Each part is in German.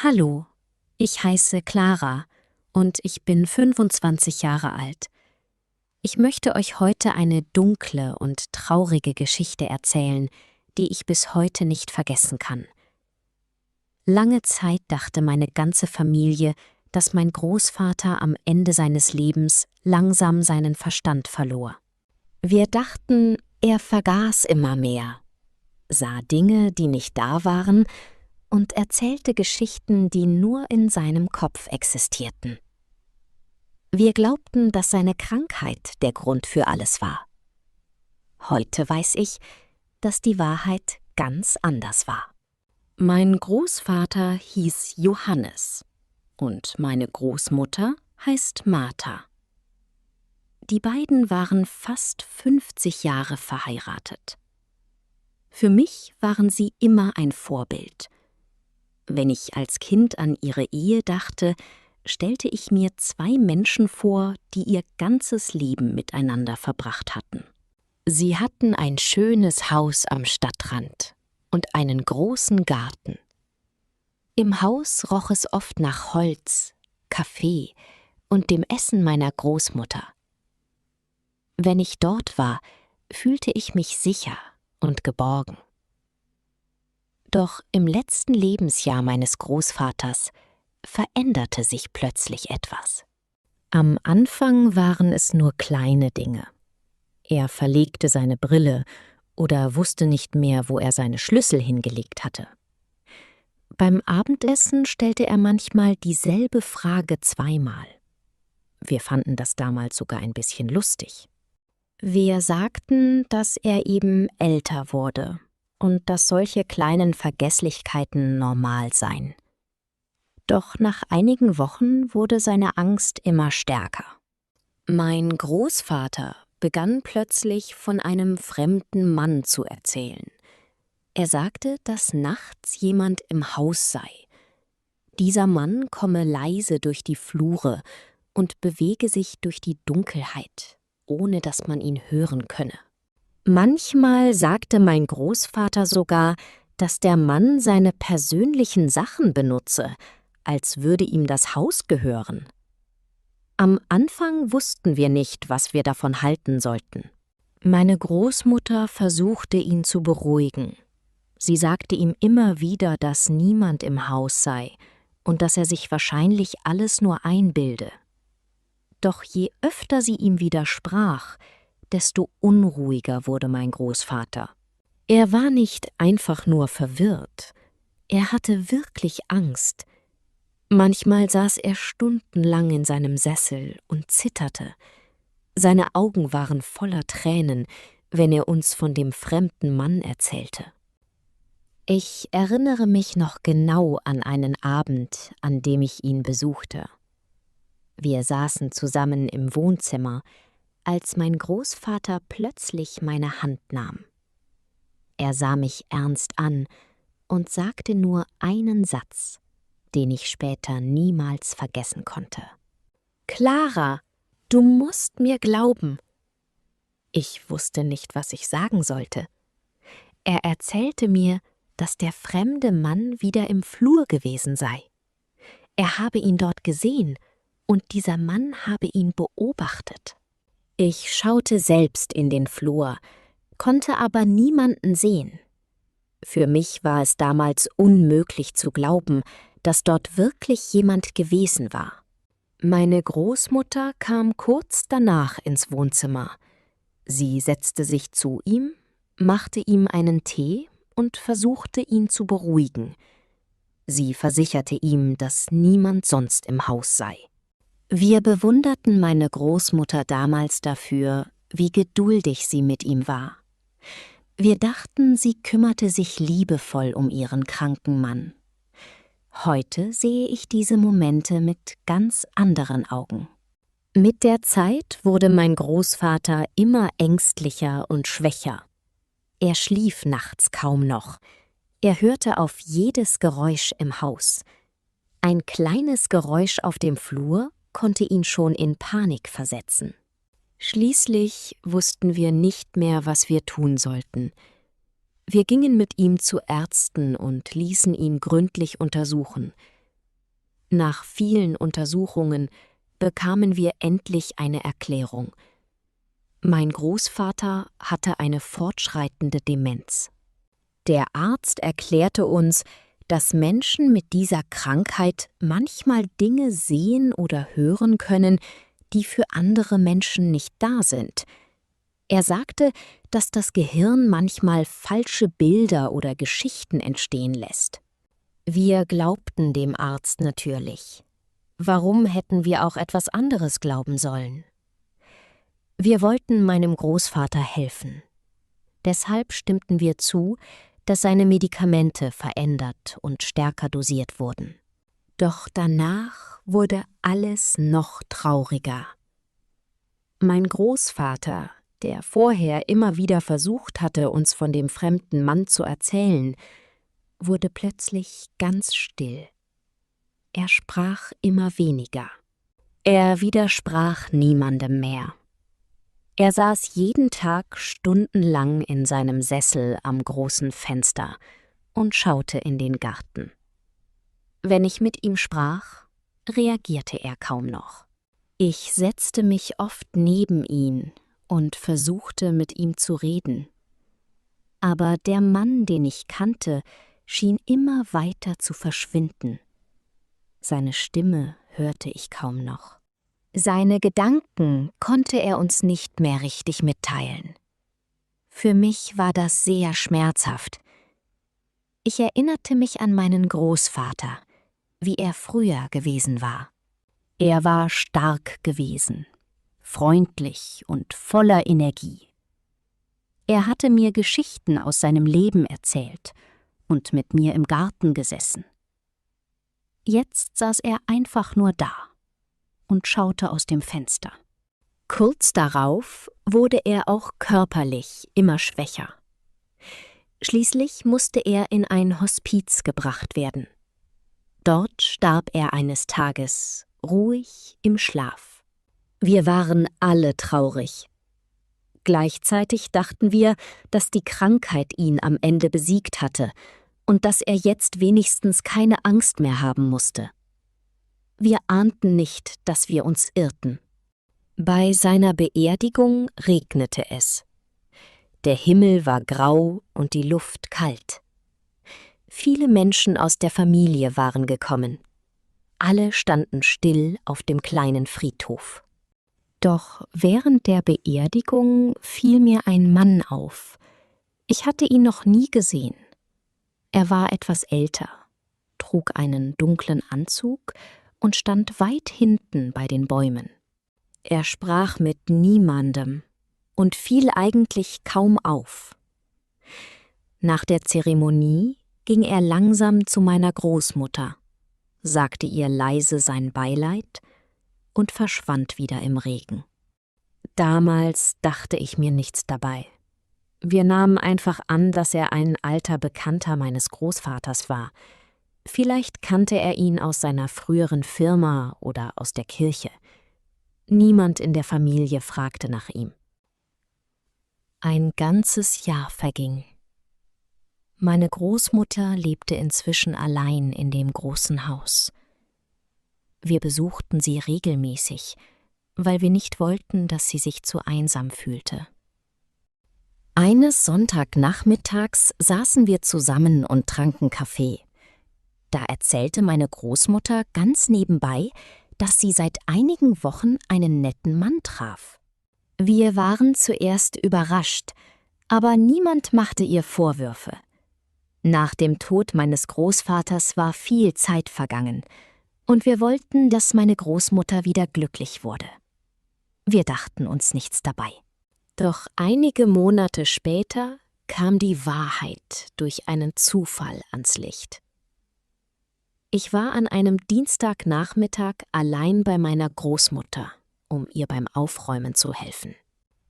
Hallo, ich heiße Clara und ich bin 25 Jahre alt. Ich möchte euch heute eine dunkle und traurige Geschichte erzählen, die ich bis heute nicht vergessen kann. Lange Zeit dachte meine ganze Familie, dass mein Großvater am Ende seines Lebens langsam seinen Verstand verlor. Wir dachten, er vergaß immer mehr, sah Dinge, die nicht da waren, und erzählte Geschichten, die nur in seinem Kopf existierten. Wir glaubten, dass seine Krankheit der Grund für alles war. Heute weiß ich, dass die Wahrheit ganz anders war. Mein Großvater hieß Johannes und meine Großmutter heißt Martha. Die beiden waren fast 50 Jahre verheiratet. Für mich waren sie immer ein Vorbild. Wenn ich als Kind an ihre Ehe dachte, stellte ich mir zwei Menschen vor, die ihr ganzes Leben miteinander verbracht hatten. Sie hatten ein schönes Haus am Stadtrand und einen großen Garten. Im Haus roch es oft nach Holz, Kaffee und dem Essen meiner Großmutter. Wenn ich dort war, fühlte ich mich sicher und geborgen. Doch im letzten Lebensjahr meines Großvaters veränderte sich plötzlich etwas. Am Anfang waren es nur kleine Dinge. Er verlegte seine Brille oder wusste nicht mehr, wo er seine Schlüssel hingelegt hatte. Beim Abendessen stellte er manchmal dieselbe Frage zweimal. Wir fanden das damals sogar ein bisschen lustig. Wir sagten, dass er eben älter wurde und dass solche kleinen Vergesslichkeiten normal seien. Doch nach einigen Wochen wurde seine Angst immer stärker. Mein Großvater begann plötzlich von einem fremden Mann zu erzählen. Er sagte, dass nachts jemand im Haus sei. Dieser Mann komme leise durch die Flure und bewege sich durch die Dunkelheit, ohne dass man ihn hören könne. Manchmal sagte mein Großvater sogar, dass der Mann seine persönlichen Sachen benutze, als würde ihm das Haus gehören. Am Anfang wussten wir nicht, was wir davon halten sollten. Meine Großmutter versuchte ihn zu beruhigen. Sie sagte ihm immer wieder, dass niemand im Haus sei und dass er sich wahrscheinlich alles nur einbilde. Doch je öfter sie ihm widersprach, desto unruhiger wurde mein Großvater. Er war nicht einfach nur verwirrt, er hatte wirklich Angst. Manchmal saß er stundenlang in seinem Sessel und zitterte. Seine Augen waren voller Tränen, wenn er uns von dem fremden Mann erzählte. Ich erinnere mich noch genau an einen Abend, an dem ich ihn besuchte. Wir saßen zusammen im Wohnzimmer, als mein Großvater plötzlich meine Hand nahm. Er sah mich ernst an und sagte nur einen Satz, den ich später niemals vergessen konnte. »Clara, du musst mir glauben.« Ich wusste nicht, was ich sagen sollte. Er erzählte mir, dass der fremde Mann wieder im Flur gewesen sei. Er habe ihn dort gesehen und dieser Mann habe ihn beobachtet. Ich schaute selbst in den Flur, konnte aber niemanden sehen. Für mich war es damals unmöglich zu glauben, dass dort wirklich jemand gewesen war. Meine Großmutter kam kurz danach ins Wohnzimmer. Sie setzte sich zu ihm, machte ihm einen Tee und versuchte, ihn zu beruhigen. Sie versicherte ihm, dass niemand sonst im Haus sei. Wir bewunderten meine Großmutter damals dafür, wie geduldig sie mit ihm war. Wir dachten, sie kümmerte sich liebevoll um ihren kranken Mann. Heute sehe ich diese Momente mit ganz anderen Augen. Mit der Zeit wurde mein Großvater immer ängstlicher und schwächer. Er schlief nachts kaum noch. Er hörte auf jedes Geräusch im Haus. Ein kleines Geräusch auf dem Flur konnte ihn schon in Panik versetzen. Schließlich wussten wir nicht mehr, was wir tun sollten. Wir gingen mit ihm zu Ärzten und ließen ihn gründlich untersuchen. Nach vielen Untersuchungen bekamen wir endlich eine Erklärung. Mein Großvater hatte eine fortschreitende Demenz. Der Arzt erklärte uns, dass Menschen mit dieser Krankheit manchmal Dinge sehen oder hören können, die für andere Menschen nicht da sind. Er sagte, dass das Gehirn manchmal falsche Bilder oder Geschichten entstehen lässt. Wir glaubten dem Arzt natürlich. Warum hätten wir auch etwas anderes glauben sollen? Wir wollten meinem Großvater helfen. Deshalb stimmten wir zu, dass seine Medikamente verändert und stärker dosiert wurden. Doch danach wurde alles noch trauriger. Mein Großvater, der vorher immer wieder versucht hatte, uns von dem fremden Mann zu erzählen, wurde plötzlich ganz still. Er sprach immer weniger. Er widersprach niemandem mehr. Er saß jeden Tag stundenlang in seinem Sessel am großen Fenster und schaute in den Garten. Wenn ich mit ihm sprach, reagierte er kaum noch. Ich setzte mich oft neben ihn und versuchte, mit ihm zu reden. Aber der Mann, den ich kannte, schien immer weiter zu verschwinden. Seine Stimme hörte ich kaum noch. Seine Gedanken konnte er uns nicht mehr richtig mitteilen. Für mich war das sehr schmerzhaft. Ich erinnerte mich an meinen Großvater, wie er früher gewesen war. Er war stark gewesen, freundlich und voller Energie. Er hatte mir Geschichten aus seinem Leben erzählt und mit mir im Garten gesessen. Jetzt saß er einfach nur da und schaute aus dem Fenster. Kurz darauf wurde er auch körperlich immer schwächer. Schließlich musste er in ein Hospiz gebracht werden. Dort starb er eines Tages, ruhig im Schlaf. Wir waren alle traurig. Gleichzeitig dachten wir, dass die Krankheit ihn am Ende besiegt hatte und dass er jetzt wenigstens keine Angst mehr haben musste. Wir ahnten nicht, dass wir uns irrten. Bei seiner Beerdigung regnete es. Der Himmel war grau und die Luft kalt. Viele Menschen aus der Familie waren gekommen. Alle standen still auf dem kleinen Friedhof. Doch während der Beerdigung fiel mir ein Mann auf. Ich hatte ihn noch nie gesehen. Er war etwas älter, trug einen dunklen Anzug und stand weit hinten bei den Bäumen. Er sprach mit niemandem und fiel eigentlich kaum auf. Nach der Zeremonie ging er langsam zu meiner Großmutter, sagte ihr leise sein Beileid und verschwand wieder im Regen. Damals dachte ich mir nichts dabei. Wir nahmen einfach an, dass er ein alter Bekannter meines Großvaters war. Vielleicht kannte er ihn aus seiner früheren Firma oder aus der Kirche. Niemand in der Familie fragte nach ihm. Ein ganzes Jahr verging. Meine Großmutter lebte inzwischen allein in dem großen Haus. Wir besuchten sie regelmäßig, weil wir nicht wollten, dass sie sich zu einsam fühlte. Eines Sonntagnachmittags saßen wir zusammen und tranken Kaffee. Da erzählte meine Großmutter ganz nebenbei, dass sie seit einigen Wochen einen netten Mann traf. Wir waren zuerst überrascht, aber niemand machte ihr Vorwürfe. Nach dem Tod meines Großvaters war viel Zeit vergangen, und wir wollten, dass meine Großmutter wieder glücklich wurde. Wir dachten uns nichts dabei. Doch einige Monate später kam die Wahrheit durch einen Zufall ans Licht. Ich war an einem Dienstagnachmittag allein bei meiner Großmutter, um ihr beim Aufräumen zu helfen.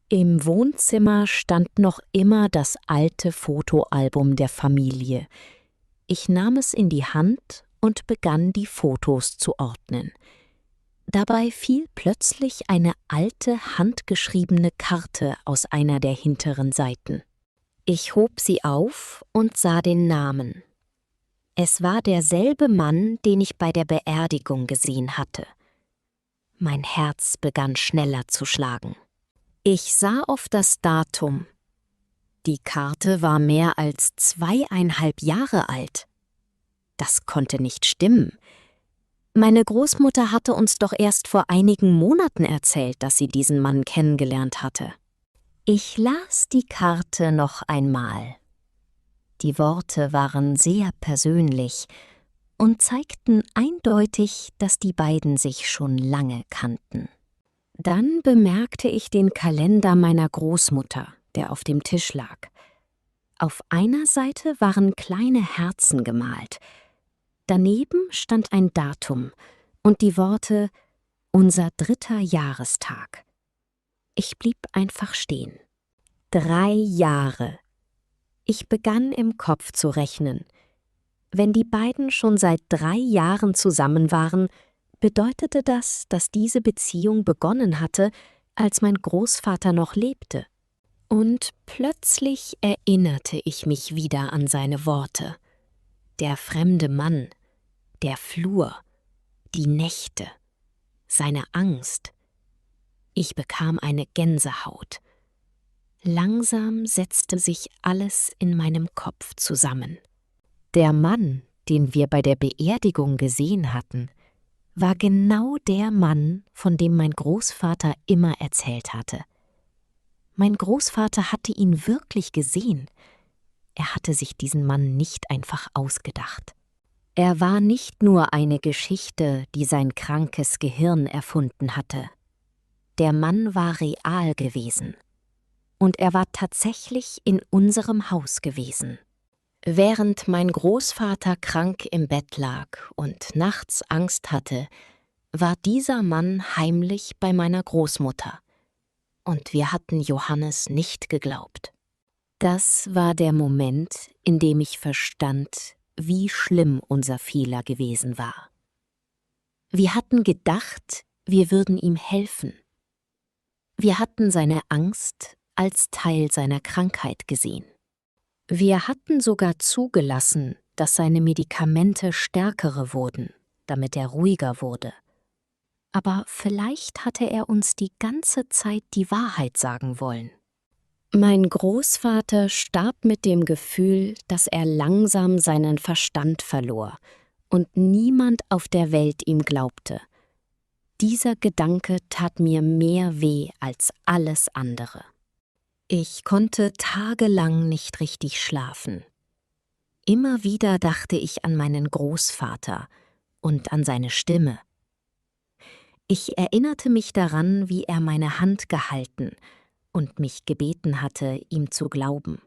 Im Wohnzimmer stand noch immer das alte Fotoalbum der Familie. Ich nahm es in die Hand und begann, die Fotos zu ordnen. Dabei fiel plötzlich eine alte, handgeschriebene Karte aus einer der hinteren Seiten. Ich hob sie auf und sah den Namen: Es war derselbe Mann, den ich bei der Beerdigung gesehen hatte. Mein Herz begann schneller zu schlagen. Ich sah auf das Datum. Die Karte war mehr als 2,5 Jahre alt. Das konnte nicht stimmen. Meine Großmutter hatte uns doch erst vor einigen Monaten erzählt, dass sie diesen Mann kennengelernt hatte. Ich las die Karte noch einmal. Die Worte waren sehr persönlich und zeigten eindeutig, dass die beiden sich schon lange kannten. Dann bemerkte ich den Kalender meiner Großmutter, der auf dem Tisch lag. Auf einer Seite waren kleine Herzen gemalt. Daneben stand ein Datum und die Worte »Unser 3. Jahrestag«. Ich blieb einfach stehen. 3 Jahre. Ich begann im Kopf zu rechnen. Wenn die beiden schon seit 3 Jahren zusammen waren, bedeutete das, dass diese Beziehung begonnen hatte, als mein Großvater noch lebte. Und plötzlich erinnerte ich mich wieder an seine Worte. Der fremde Mann, der Flur, die Nächte, seine Angst. Ich bekam eine Gänsehaut. Langsam setzte sich alles in meinem Kopf zusammen. Der Mann, den wir bei der Beerdigung gesehen hatten, war genau der Mann, von dem mein Großvater immer erzählt hatte. Mein Großvater hatte ihn wirklich gesehen. Er hatte sich diesen Mann nicht einfach ausgedacht. Er war nicht nur eine Geschichte, die sein krankes Gehirn erfunden hatte. Der Mann war real gewesen. Und er war tatsächlich in unserem Haus gewesen. Während mein Großvater krank im Bett lag und nachts Angst hatte, war dieser Mann heimlich bei meiner Großmutter. Und wir hatten Johannes nicht geglaubt. Das war der Moment, in dem ich verstand, wie schlimm unser Fehler gewesen war. Wir hatten gedacht, wir würden ihm helfen. Wir hatten seine Angst als Teil seiner Krankheit gesehen. Wir hatten sogar zugelassen, dass seine Medikamente stärkere wurden, damit er ruhiger wurde. Aber vielleicht hatte er uns die ganze Zeit die Wahrheit sagen wollen. Mein Großvater starb mit dem Gefühl, dass er langsam seinen Verstand verlor und niemand auf der Welt ihm glaubte. Dieser Gedanke tat mir mehr weh als alles andere. Ich konnte tagelang nicht richtig schlafen. Immer wieder dachte ich an meinen Großvater und an seine Stimme. Ich erinnerte mich daran, wie er meine Hand gehalten und mich gebeten hatte, ihm zu glauben.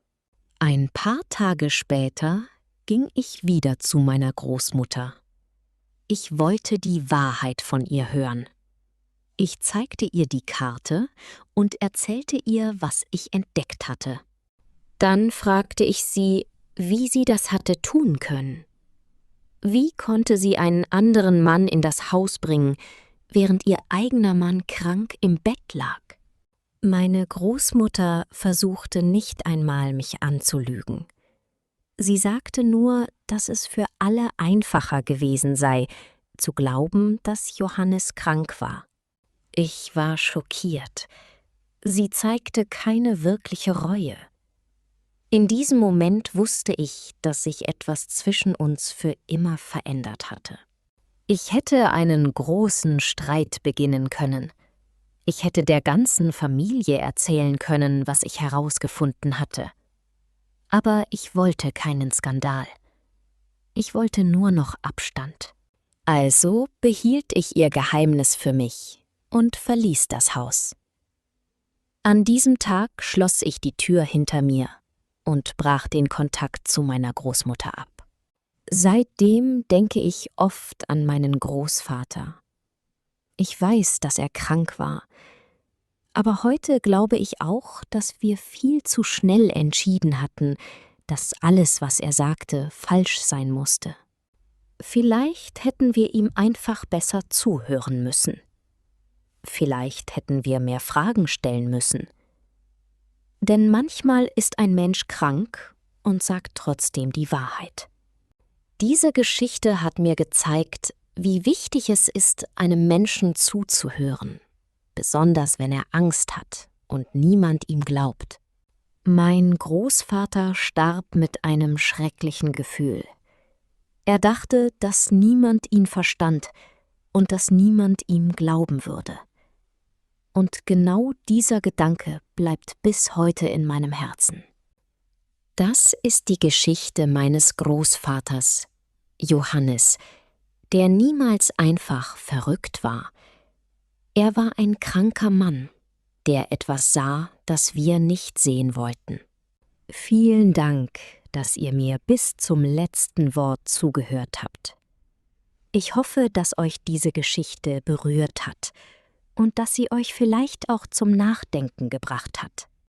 Ein paar Tage später ging ich wieder zu meiner Großmutter. Ich wollte die Wahrheit von ihr hören. Ich zeigte ihr die Karte und erzählte ihr, was ich entdeckt hatte. Dann fragte ich sie, wie sie das hatte tun können. Wie konnte sie einen anderen Mann in das Haus bringen, während ihr eigener Mann krank im Bett lag? Meine Großmutter versuchte nicht einmal, mich anzulügen. Sie sagte nur, dass es für alle einfacher gewesen sei, zu glauben, dass Johannes krank war. Ich war schockiert. Sie zeigte keine wirkliche Reue. In diesem Moment wusste ich, dass sich etwas zwischen uns für immer verändert hatte. Ich hätte einen großen Streit beginnen können. Ich hätte der ganzen Familie erzählen können, was ich herausgefunden hatte. Aber ich wollte keinen Skandal. Ich wollte nur noch Abstand. Also behielt ich ihr Geheimnis für mich und verließ das Haus. An diesem Tag schloss ich die Tür hinter mir und brach den Kontakt zu meiner Großmutter ab. Seitdem denke ich oft an meinen Großvater. Ich weiß, dass er krank war, aber heute glaube ich auch, dass wir viel zu schnell entschieden hatten, dass alles, was er sagte, falsch sein musste. Vielleicht hätten wir ihm einfach besser zuhören müssen. Vielleicht hätten wir mehr Fragen stellen müssen. Denn manchmal ist ein Mensch krank und sagt trotzdem die Wahrheit. Diese Geschichte hat mir gezeigt, wie wichtig es ist, einem Menschen zuzuhören, besonders wenn er Angst hat und niemand ihm glaubt. Mein Großvater starb mit einem schrecklichen Gefühl. Er dachte, dass niemand ihn verstand und dass niemand ihm glauben würde. Und genau dieser Gedanke bleibt bis heute in meinem Herzen. Das ist die Geschichte meines Großvaters, Johannes, der niemals einfach verrückt war. Er war ein kranker Mann, der etwas sah, das wir nicht sehen wollten. Vielen Dank, dass ihr mir bis zum letzten Wort zugehört habt. Ich hoffe, dass euch diese Geschichte berührt hat und dass sie euch vielleicht auch zum Nachdenken gebracht hat.